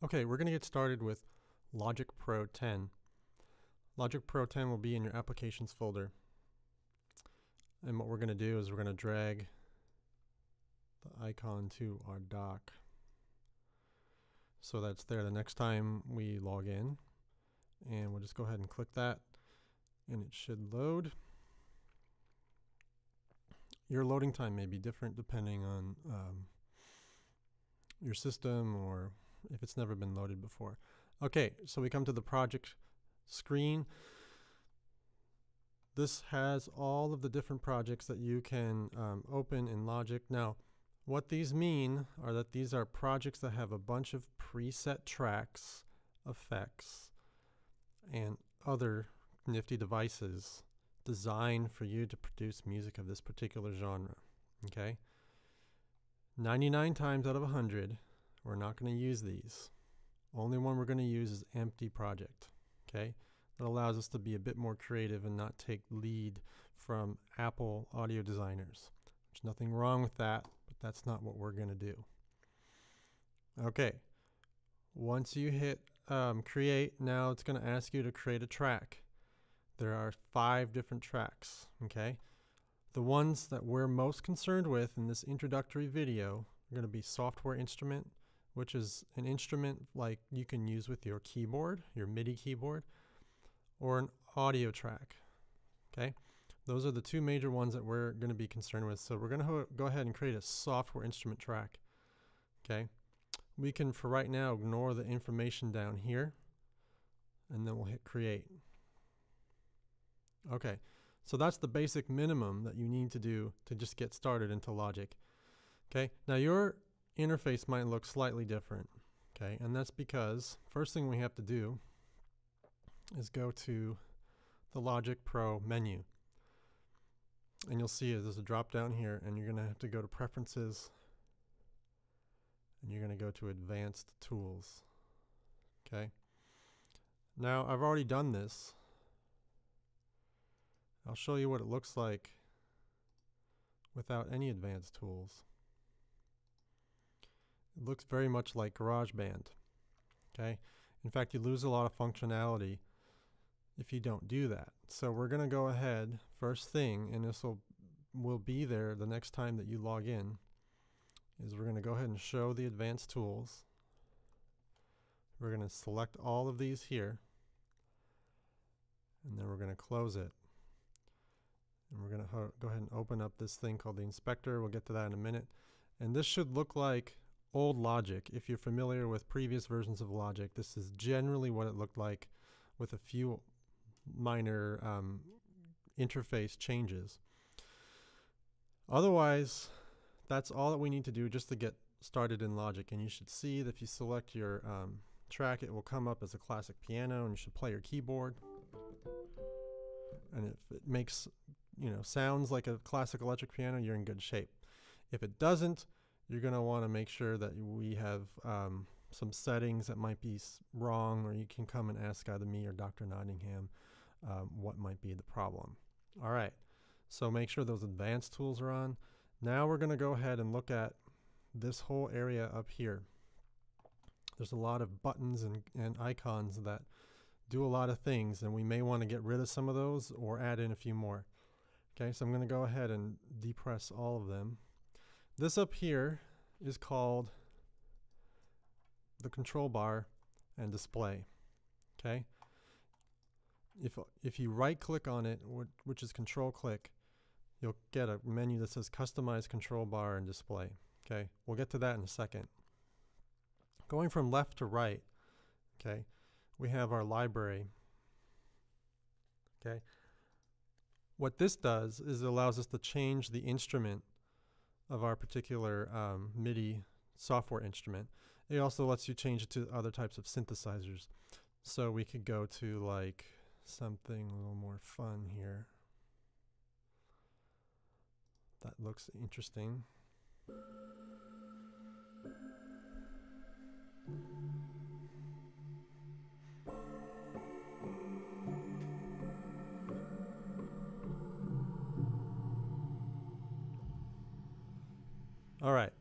Okay, we're going to get started with Logic Pro 10. Logic Pro 10 will be in your applications folder. And what we're going to do is we're going to drag the icon to our dock. So that's there the next time we log in. And we'll just go ahead and click that and it should load. Your loading time may be different depending on your system or if it's never been loaded before. Okay, so we come to the project screen. This has all of the different projects that you can open in Logic. Now, what these mean are that these are projects that have a bunch of preset tracks, effects, and other nifty devices designed for you to produce music of this particular genre. Okay? 99 times out of 100, we're not going to use these. Only one we're going to use is empty project. Okay? That allows us to be a bit more creative and not take lead from Apple audio designers. There's nothing wrong with that, but that's not what we're going to do. Okay. Once you hit create, now it's going to ask you to create a track. There are 5 different tracks. Okay? The ones that we're most concerned with in this introductory video are going to be software instrument, which is an instrument like you can use with your keyboard, your MIDI keyboard, or an audio track. Okay? Those are the 2 major ones that we're going to be concerned with. So we're going to go ahead and create a software instrument track. Okay? We can, for right now, ignore the information down here, and then we'll hit create. Okay, so that's the basic minimum that you need to do to just get started into Logic. Okay, now your interface might look slightly different. Okay, and that's because first thing we have to do is go to the Logic Pro menu. And you'll see there's a drop down here, and you're going to have to go to Preferences, and you're going to go to Advanced Tools. Okay, now I've already done this. I'll show you what it looks like without any advanced tools. It looks very much like GarageBand. Okay? In fact, you lose a lot of functionality if you don't do that. So we're going to go ahead first thing, and this will be there the next time that you log in, is we're going to go ahead and show the advanced tools. We're going to select all of these here, and then we're going to close it. And we're going to go ahead and open up this thing called the inspector. We'll get to that in a minute. And this should look like old Logic. If you're familiar with previous versions of Logic, this is generally what it looked like with a few minor interface changes. Otherwise, that's all that we need to do just to get started in Logic. And you should see that if you select your track, it will come up as a classic piano, and you should play your keyboard. And if it makes sounds like a classic electric piano, you're in good shape. If it doesn't, you're going to want to make sure that we have some settings that might be wrong, or you can come and ask either me or Dr. Nottingham what might be the problem. All right, so make sure those advanced tools are on. Now we're going to go ahead and look at this whole area up here. There's a lot of buttons and icons that do a lot of things, and we may want to get rid of some of those or add in a few more. Okay, so I'm going to go ahead and depress all of them. This up here is called the control bar and display. Okay, if you right click on it, which is control click, you'll get a menu that says customize control bar and display. Okay, we'll get to that in a second. Going from left to right, okay, we have our library. Okay, what this does is it allows us to change the instrument of our particular MIDI software instrument. It also lets you change it to other types of synthesizers. So we could go to like something a little more fun here. That looks interesting. All right.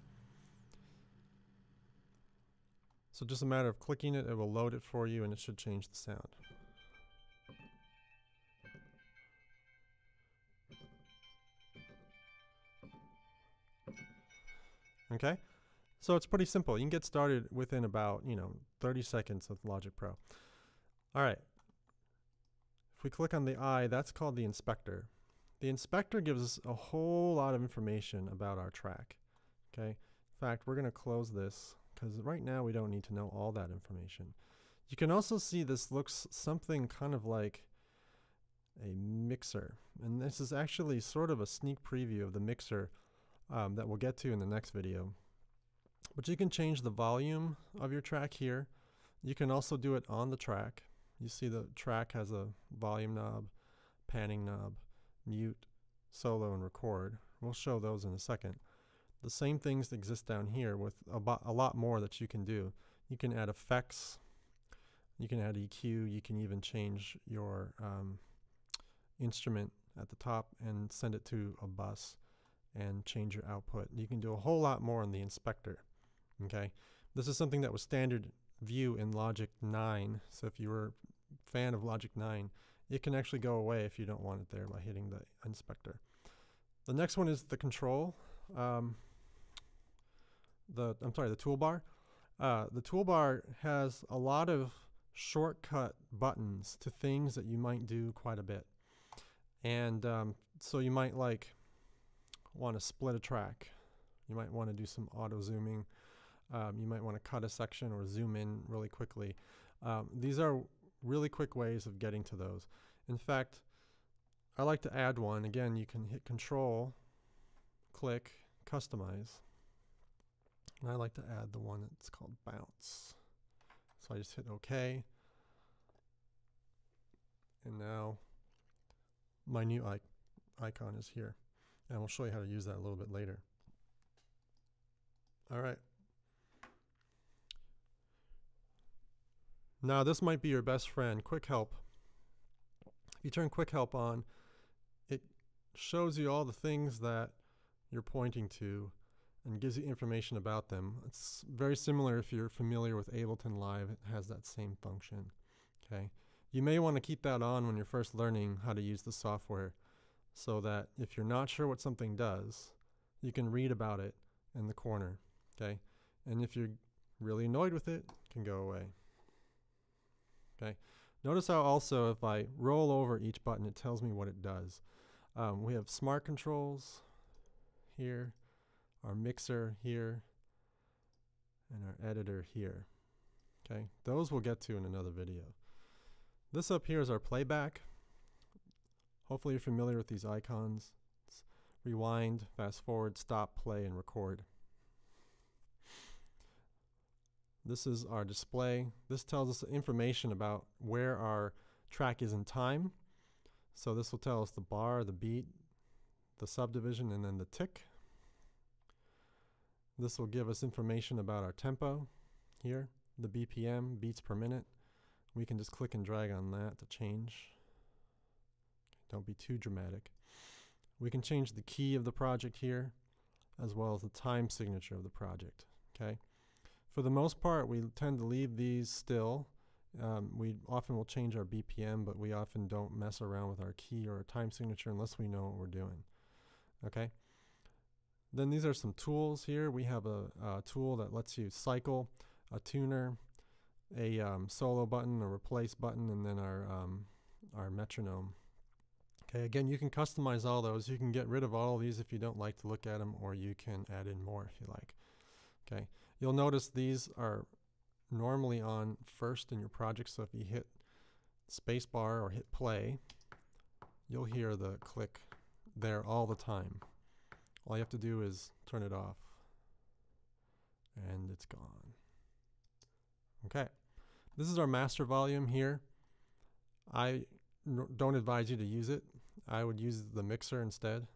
So just a matter of clicking it, it will load it for you and it should change the sound. Okay, so it's pretty simple. You can get started within about 30 seconds with Logic Pro. All right, if we click on the eye, that's called the inspector. The inspector gives us a whole lot of information about our track. Okay, in fact, we're going to close this because right now we don't need to know all that information. You can also see this looks something kind of like a mixer, and this is actually sort of a sneak preview of the mixer that we'll get to in the next video. But you can change the volume of your track here. You can also do it on the track. You see the track has a volume knob, panning knob, mute, solo, and record. We'll show those in a second. The same things exist down here with a lot more that you can do. You can add effects, you can add EQ, you can even change your instrument at the top and send it to a bus and change your output. You can do a whole lot more in the inspector. Okay, this is something that was standard view in Logic 9, so if you were a fan of Logic 9, it can actually go away if you don't want it there by hitting the inspector. The next one is the control, the toolbar. The toolbar has a lot of shortcut buttons to things that you might do quite a bit. And so you might want to split a track. You might want to do some auto zooming. You might want to cut a section or zoom in really quickly. These are really quick ways of getting to those. In fact, I like to add one. Again, you can hit Control, click, Customize. And I like to add the one that's called Bounce. So I just hit OK. And now my new icon is here. And we'll show you how to use that a little bit later. All right. Now this might be your best friend, Quick Help. If you turn Quick Help on, it shows you all the things that you're pointing to and gives you information about them. It's very similar if you're familiar with Ableton Live. It has that same function. Okay. You may want to keep that on when you're first learning how to use the software, so that if you're not sure what something does, you can read about it in the corner. Okay. And if you're really annoyed with it, it can go away. Okay. Notice how also if I roll over each button, it tells me what it does. We have smart controls here, our mixer here, and our editor here. Okay, those we'll get to in another video. This up here is our playback. Hopefully you're familiar with these icons. It's rewind, fast forward, stop, play, and record. This is our display. This tells us information about where our track is in time. So this will tell us the bar, the beat, the subdivision, and then the tick. This will give us information about our tempo here, the BPM, beats per minute. We can just click and drag on that to change. Don't be too dramatic. We can change the key of the project here, as well as the time signature of the project. Okay. For the most part, we tend to leave these still. We often will change our BPM, but we often don't mess around with our key or our time signature unless we know what we're doing. Okay. Then these are some tools here. We have a tool that lets you cycle, a tuner, a solo button, a replace button, and then our metronome. Okay, again, you can customize all those. You can get rid of all of these if you don't like to look at them, or you can add in more if you like. Okay, you'll notice these are normally on first in your project, so if you hit spacebar or hit play, you'll hear the click there all the time. All you have to do is turn it off, and it's gone. Okay, this is our master volume here. I don't advise you to use it. I would use the mixer instead,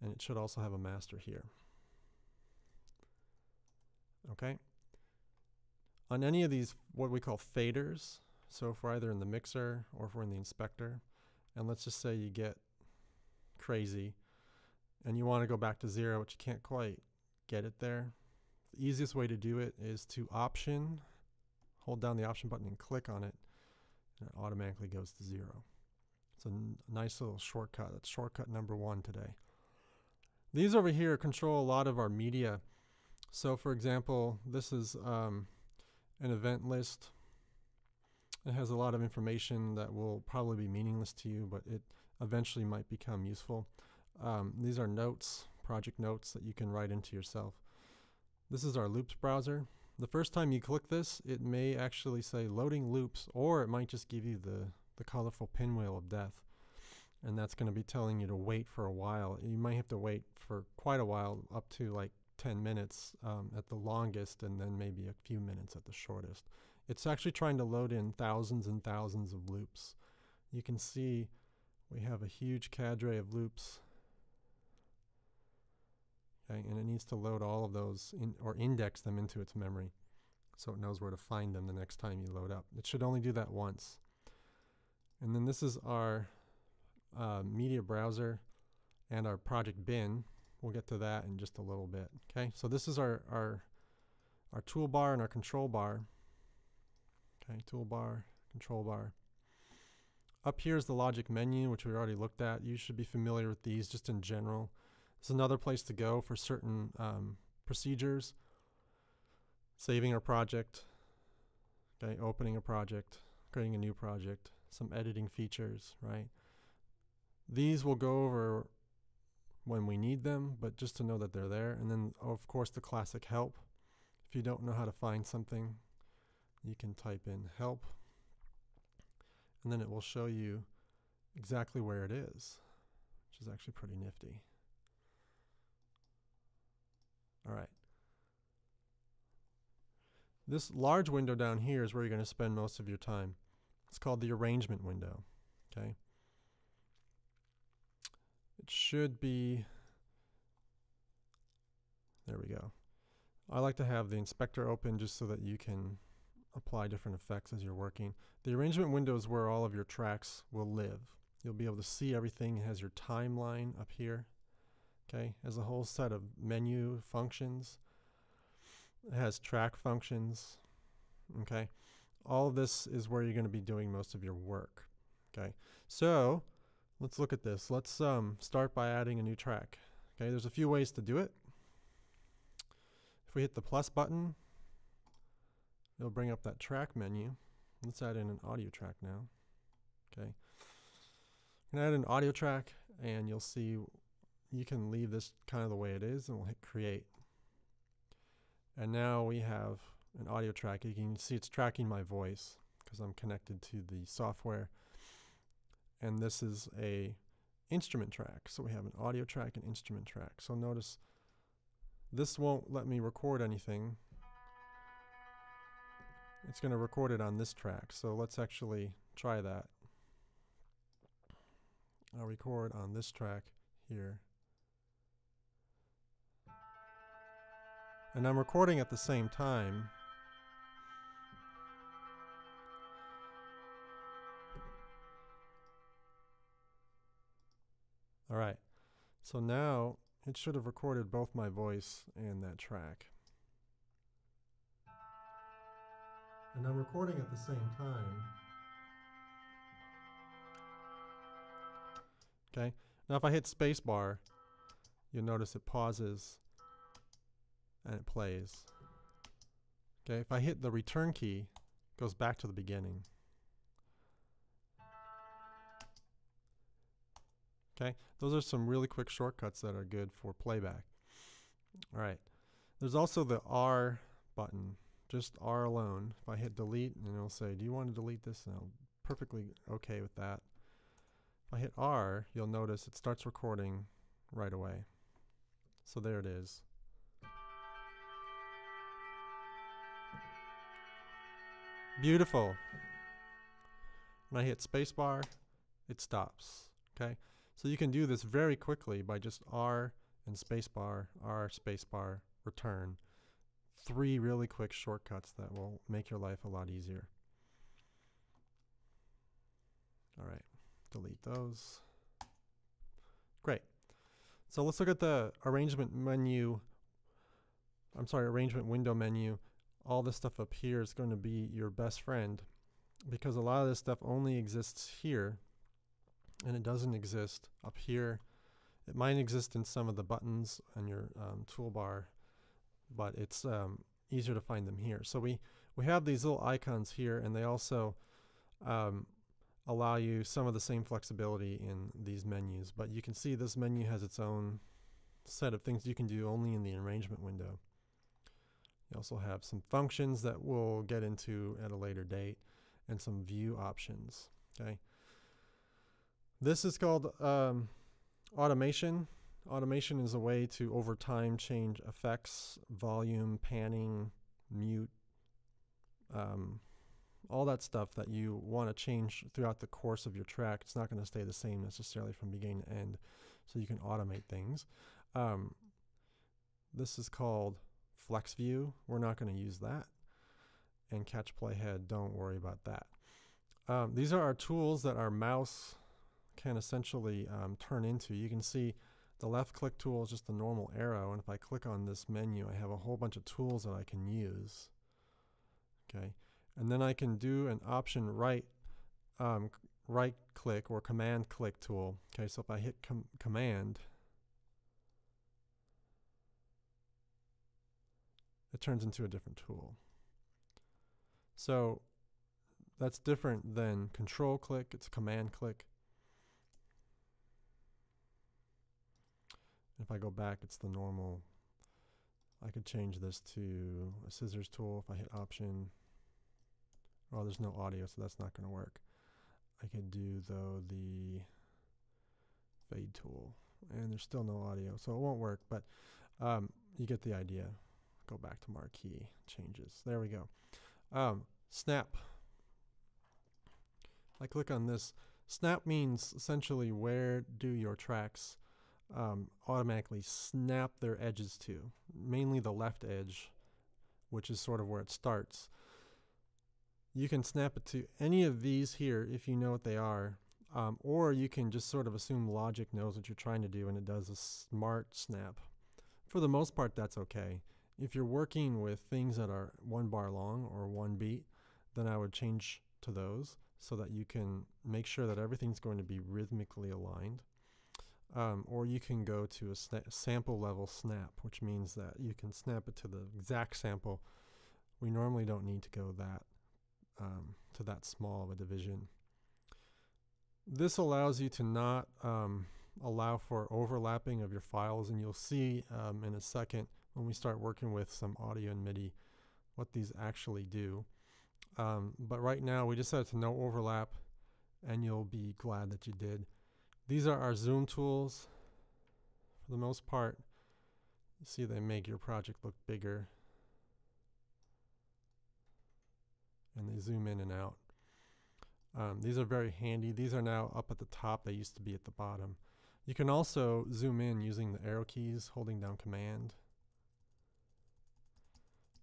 and it should also have a master here. Okay. On any of these, what we call faders, so if we're either in the mixer or if we're in the inspector, and let's just say you get crazy and you want to go back to 0, but you can't quite get it there, The easiest way to do it is to hold down the option button and click on it, and it automatically goes to 0. It's a nice little shortcut. That's shortcut number 1 today. These over here control a lot of our media. So for example, this is an event list. It has a lot of information that will probably be meaningless to you, but it eventually might become useful. These are notes, project notes that you can write into yourself. This is our loops browser. The first time you click this, it may actually say loading loops, or it might just give you the colorful pinwheel of death. And that's going to be telling you to wait for a while. You might have to wait for quite a while, up to like 10 minutes at the longest, and then maybe a few minutes at the shortest. It's actually trying to load in thousands and thousands of loops. You can see we have a huge cadre of loops. Okay, and it needs to load all of those or index them into its memory so it knows where to find them the next time you load up. It should only do that once. And then this is our media browser and our project bin. We'll get to that in just a little bit. Okay, so this is our toolbar and our control bar. Okay, toolbar, control bar. Up here is the logic menu, which we already looked at. You should be familiar with these just in general. It's another place to go for certain procedures. Saving our project, okay, opening a project, creating a new project, some editing features, right? These will go over when we need them, but just to know that they're there. And then, of course, the classic help. If you don't know how to find something, you can type in help, and then it will show you exactly where it is, which is actually pretty nifty. All right. This large window down here is where you're going to spend most of your time. It's called the arrangement window. Okay. It should be, there we go. I like to have the inspector open just so that you can apply different effects as you're working. The arrangement window is where all of your tracks will live. You'll be able to see everything. It has your timeline up here. Okay, it has a whole set of menu functions. It has track functions. Okay, all of this is where you're going to be doing most of your work. Okay, so let's look at this. Let's start by adding a new track. Okay, there's a few ways to do it. If we hit the plus button, it'll bring up that track menu. Let's add in an audio track now. Okay, I'm gonna add an audio track, and you'll see you can leave this kind of the way it is, and we'll hit create. And now we have an audio track. You can see it's tracking my voice because I'm connected to the software. And this is a instrument track. So we have an audio track and instrument track. So notice this won't let me record anything. It's going to record it on this track. So let's actually try that. I'll record on this track here. And I'm recording at the same time. All right, so now it should have recorded both my voice and that track. And I'm recording at the same time. Okay, now if I hit spacebar, you'll notice it pauses and it plays. Okay, if I hit the return key, it goes back to the beginning. Okay, those are some really quick shortcuts that are good for playback. All right, there's also the R button, just R alone. If I hit delete, and it'll say, do you want to delete this? And I'm perfectly okay with that. If I hit R, you'll notice it starts recording right away. So there it is. Beautiful. When I hit spacebar, it stops. Okay, so you can do this very quickly by just R and spacebar, return. 3 really quick shortcuts that will make your life a lot easier. All right, delete those. Great. So let's look at the arrangement menu arrangement window menu, all this stuff up here is going to be your best friend, because a lot of this stuff only exists here and it doesn't exist up here. It might exist in some of the buttons on your toolbar, but it's easier to find them here. So we have these little icons here, and they also allow you some of the same flexibility in these menus, but you can see this menu has its own set of things you can do only in the arrangement window. You also have some functions that we'll get into at a later date and some view options. Okay. This is called automation. Automation is a way to over time change effects, volume, panning, mute, all that stuff that you want to change throughout the course of your track. It's not going to stay the same necessarily from beginning to end, so you can automate things. This is called flex view. We're not going to use that. And catch play head, don't worry about that. These are our tools that our mouse can essentially turn into. You can see the left click tool is just a normal arrow, and if I click on this menu, I have a whole bunch of tools that I can use. Okay, and then I can do an option right click or command click tool. Okay, so if I hit command, it turns into a different tool. So that's different than control click, it's command click. If I go back, it's the normal. I could change this to a scissors tool if I hit option. Oh, there's no audio, so that's not going to work. I could do, though, the fade tool, and there's still no audio, so it won't work, but you get the idea. Go back to marquee, changes. There we go. Snap. I click on this. Snap means essentially where do your tracks automatically snap their edges to, mainly the left edge, which is sort of where it starts. You can snap it to any of these here if you know what they are, or you can just sort of assume Logic knows what you're trying to do and it does a smart snap. For the most part, that's okay. If you're working with things that are 1 bar long or 1 beat, then I would change to those so that you can make sure that everything's going to be rhythmically aligned. Or you can go to a sample level snap, which means that you can snap it to the exact sample. We normally don't need to go to that small of a division. This allows you to not allow for overlapping of your files, and you'll see in a second when we start working with some audio and MIDI what these actually do. But right now we just set it to no overlap, and you'll be glad that you did. These are our zoom tools. For the most part, you see they make your project look bigger, and they zoom in and out. These are very handy. These are now up at the top. They used to be at the bottom. You can also zoom in using the arrow keys, holding down command.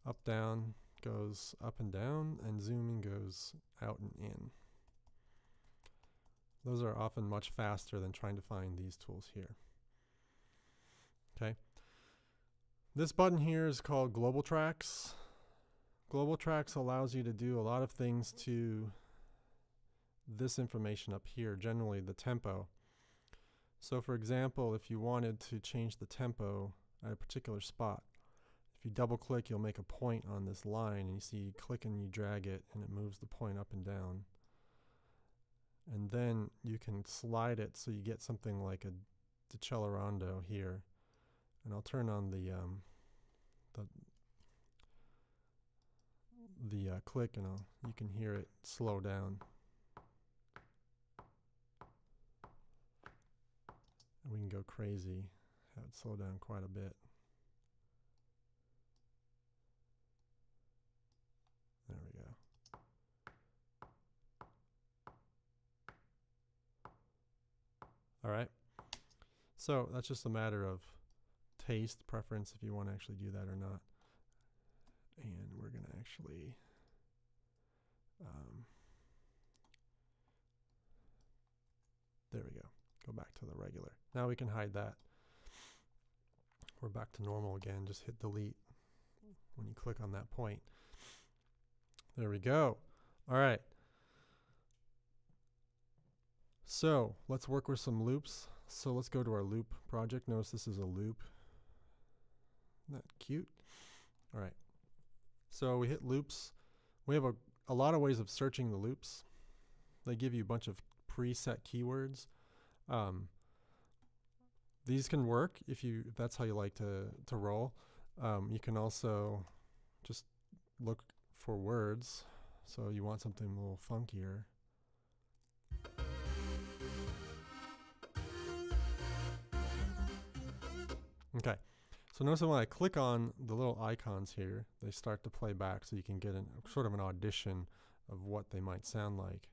Up, down goes up and down, and zooming goes out and in. Those are often much faster than trying to find these tools here. Okay. This button here is called Global Tracks. Global Tracks allows you to do a lot of things to this information up here, generally the tempo. So for example, if you wanted to change the tempo at a particular spot, if you double click, you'll make a point on this line, and you see you click and you drag it, and it moves the point up and down. And then you can slide it so you get something like a Decelerando here. And I'll turn on the click, and you can hear it slow down. And we can go crazy, have it slow down quite a bit. There we go. All right. So that's just a matter of taste, preference, if you want to actually do that or not. And we're going to actually there we go. Go back to the regular. Now we can hide that. We're back to normal again. Just hit delete. when you click on that point. There we go. All right. So let's work with some loops. So let's go to our loop project. Notice this is a loop. Isn't that cute? All right. So we hit loops. We have a lot of ways of searching the loops. They give you a bunch of preset keywords. These can work if that's how you like to roll. You can also just look for words. So you want something a little funkier. Okay, so notice that when I click on the little icons here, they start to play back, so you can get sort of an audition of what they might sound like.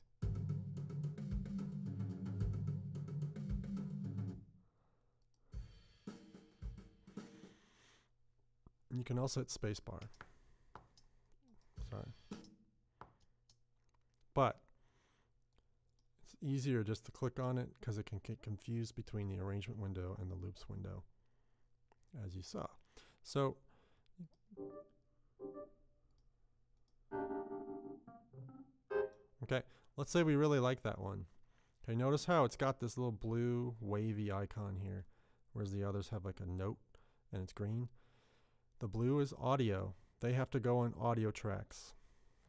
You can also hit spacebar. Sorry. But it's easier just to click on it because it can get confused between the arrangement window and the loops window, as you saw. So okay, let's say we really like that one. Okay, notice how it's got this little blue wavy icon here, whereas the others have like a note and it's green. The blue is audio. They have to go on audio tracks.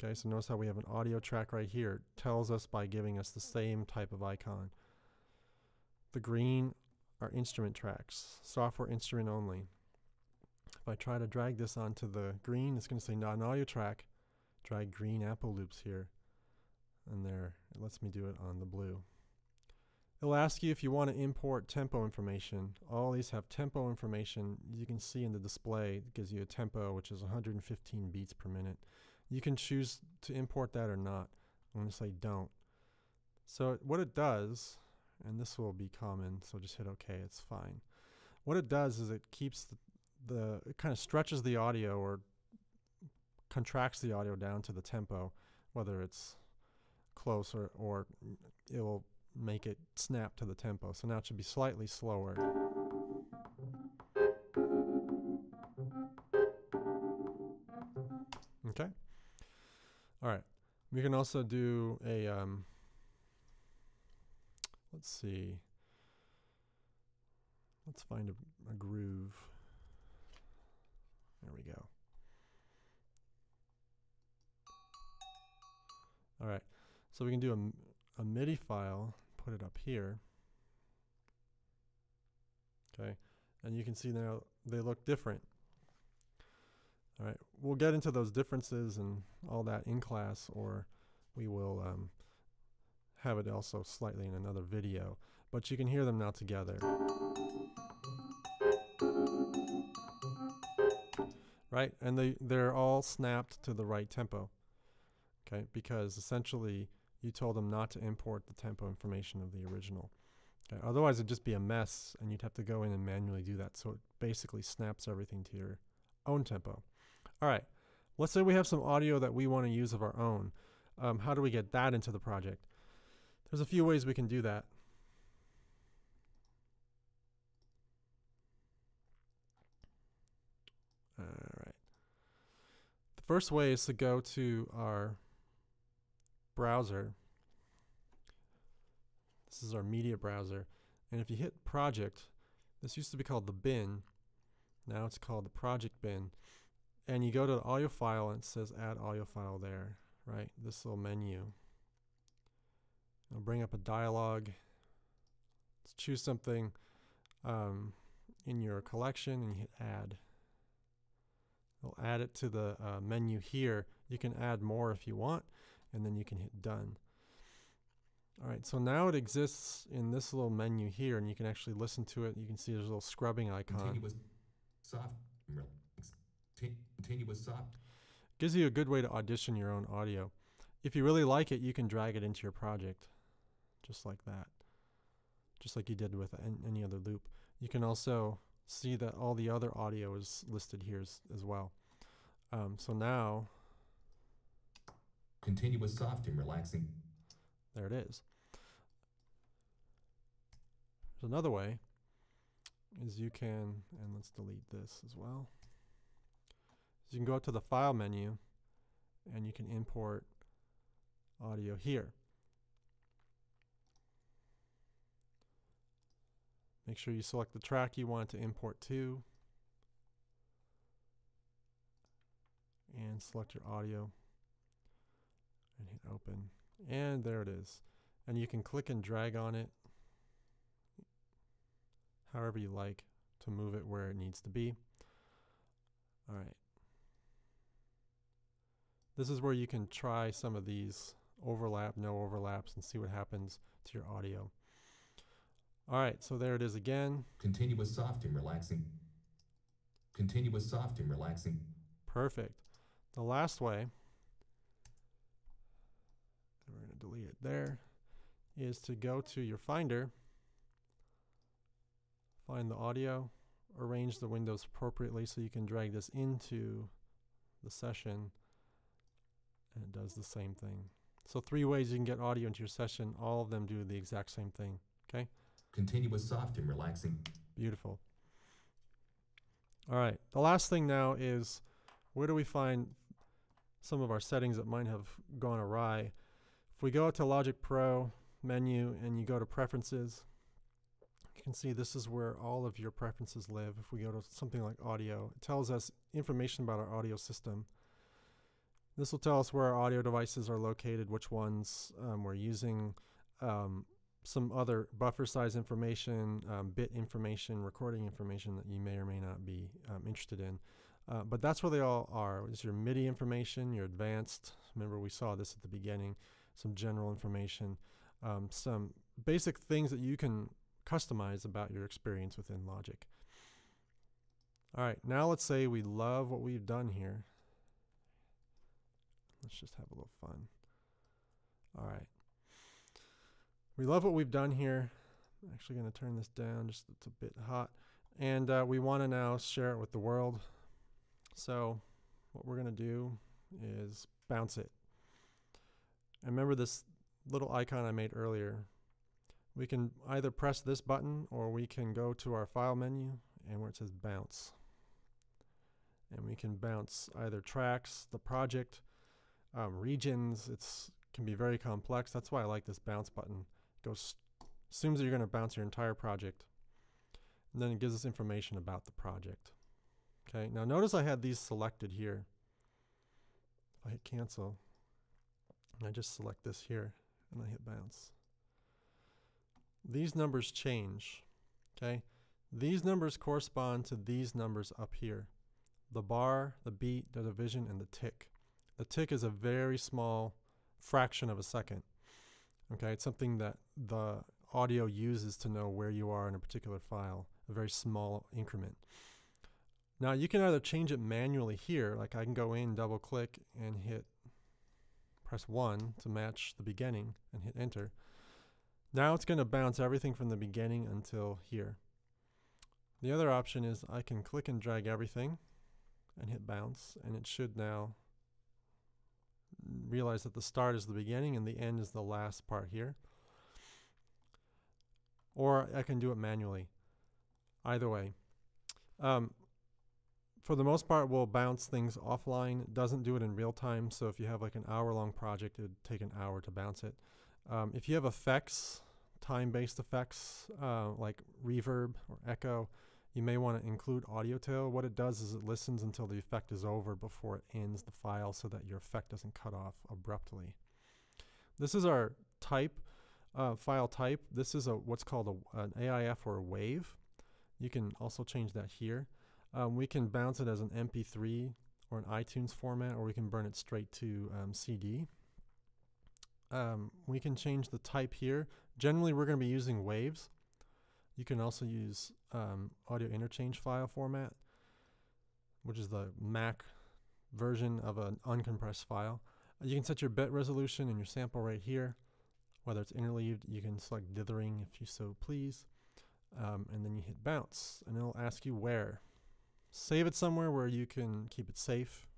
Okay, so notice how we have an audio track right here. It tells us by giving us the same type of icon. The green are instrument tracks, software instrument only. If I try to drag this onto the green, it's going to say not an audio track. Drag green Apple loops here. And there, it lets me do it on the blue. It'll ask you if you want to import tempo information. All these have tempo information. You can see in the display, it gives you a tempo, which is 115 beats per minute. You can choose to import that or not. I'm going to say don't. So what it does, and this will be common, so just hit OK, it's fine. What it does is it keeps it kind of stretches the audio or contracts the audio down to the tempo, whether it's close or it will make it snap to the tempo. So now it should be slightly slower. Okay. All right. We can also do a, let's see. Let's find a groove. There we go. All right. So we can do a MIDI file, put it up here. Okay. And you can see now they look different. All right. We'll get into those differences and all that in class, or we will have it also slightly in another video. But you can hear them now together. Right? And they're all snapped to the right tempo. Okay? Because essentially you told them not to import the tempo information of the original. Okay? Otherwise it'd just be a mess and you'd have to go in and manually do that. So it basically snaps everything to your own tempo. All right. Let's say we have some audio that we want to use of our own. How do we get that into the project? There's a few ways we can do that. All right. The first way is to go to our browser. This is our media browser. And if you hit project, this used to be called the bin. Now it's called the project bin. And you go to the audio file and it says add audio file there, right? This little menu. It'll bring up a dialog. Let's choose something in your collection and you hit add. It'll add it to the menu here. You can add more if you want, and then you can hit done. All right, so now it exists in this little menu here, and you can actually listen to it. You can see there's a little scrubbing icon. Continuous soft. Gives you a good way to audition your own audio. If you really like it, you can drag it into your project, just like that, just like you did with any other loop. You can also see that all the other audio is listed here as well. So now, continuous soft and relaxing. There it is. There's another way, is you can, and let's delete this as well. is you can go to the File menu and you can import audio here. Make sure you select the track you want to import to and select your audio and hit open. And there it is. And you can click and drag on it however you like to move it where it needs to be. All right. This is where you can try some of these overlap, no overlaps, and see what happens to your audio. All right, so there it is again. Continuous soft and relaxing. Continuous soft and relaxing. Perfect. The last way, and we're going to delete it there, is to go to your Finder, find the audio, arrange the windows appropriately so you can drag this into the session, and it does the same thing. So 3 ways you can get audio into your session. All of them do the exact same thing. Okay? Continuous soft and relaxing. Beautiful. All right. The last thing now is, where do we find some of our settings that might have gone awry? If we go to Logic Pro menu and you go to Preferences, you can see this is where all of your preferences live. If we go to something like audio, it tells us information about our audio system. This will tell us where our audio devices are located, which ones we're using, some other buffer size information, bit information, recording information that you may or may not be interested in. But that's where they all are. It's your MIDI information, your advanced, remember we saw this at the beginning, some general information, some basic things that you can customize about your experience within Logic. All right, now let's say we love what we've done here. Let's just have a little fun. All right. We love what we've done here. I'm actually going to turn this down, just it's a bit hot. And we want to now share it with the world. So what we're going to do is bounce it. And remember this little icon I made earlier. We can either press this button or we can go to our File menu and where it says Bounce. And we can bounce either tracks, the project, regions. It can be very complex. That's why I like this bounce button. It assumes that you're going to bounce your entire project. And then it gives us information about the project. Okay, now notice I had these selected here. If I hit cancel, and I just select this here, and I hit bounce. These numbers change. Okay, these numbers correspond to these numbers up here. The bar, the beat, the division, and the tick. The tick is a very small fraction of a second. Okay, it's something that the audio uses to know where you are in a particular file, a very small increment. Now you can either change it manually here, like I can go in, double click, and press 1 to match the beginning and hit enter. Now it's going to bounce everything from the beginning until here. The other option is I can click and drag everything and hit bounce, and it should now realize that the start is the beginning and the end is the last part here. Or I can do it manually. Either way. For the most part, we'll bounce things offline. It doesn't do it in real time, so if you have like an hour-long project, it would take an hour to bounce it. If you have effects, time-based effects, like reverb or echo, you may want to include audio tail. What it does is it listens until the effect is over before it ends the file so that your effect doesn't cut off abruptly. This is our type, file type. This is what's called an AIF or a wave. You can also change that here. We can bounce it as an MP3 or an iTunes format, or we can burn it straight to CD. We can change the type here. Generally, we're going to be using waves. You can also use audio interchange file format, which is the Mac version of an uncompressed file. You can set your bit resolution and your sample rate here. Whether it's interleaved, you can select dithering if you so please. And then you hit bounce, and it'll ask you where. Save it somewhere where you can keep it safe,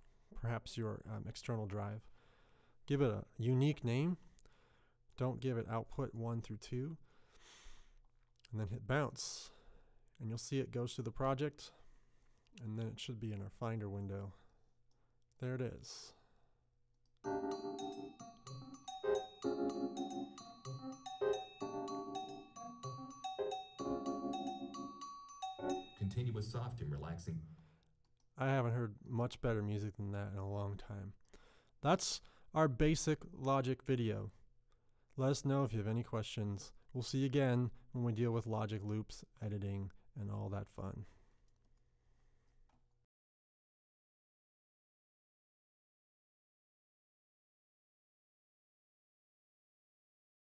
perhaps your external drive. Give it a unique name. Don't give it output 1 through 2. And then hit bounce. And you'll see it goes to the project, and then it should be in our Finder window. There it is. Continuous soft and relaxing. I haven't heard much better music than that in a long time. That's our basic Logic video. Let us know if you have any questions. We'll see you again when we deal with logic loops, editing, and all that fun.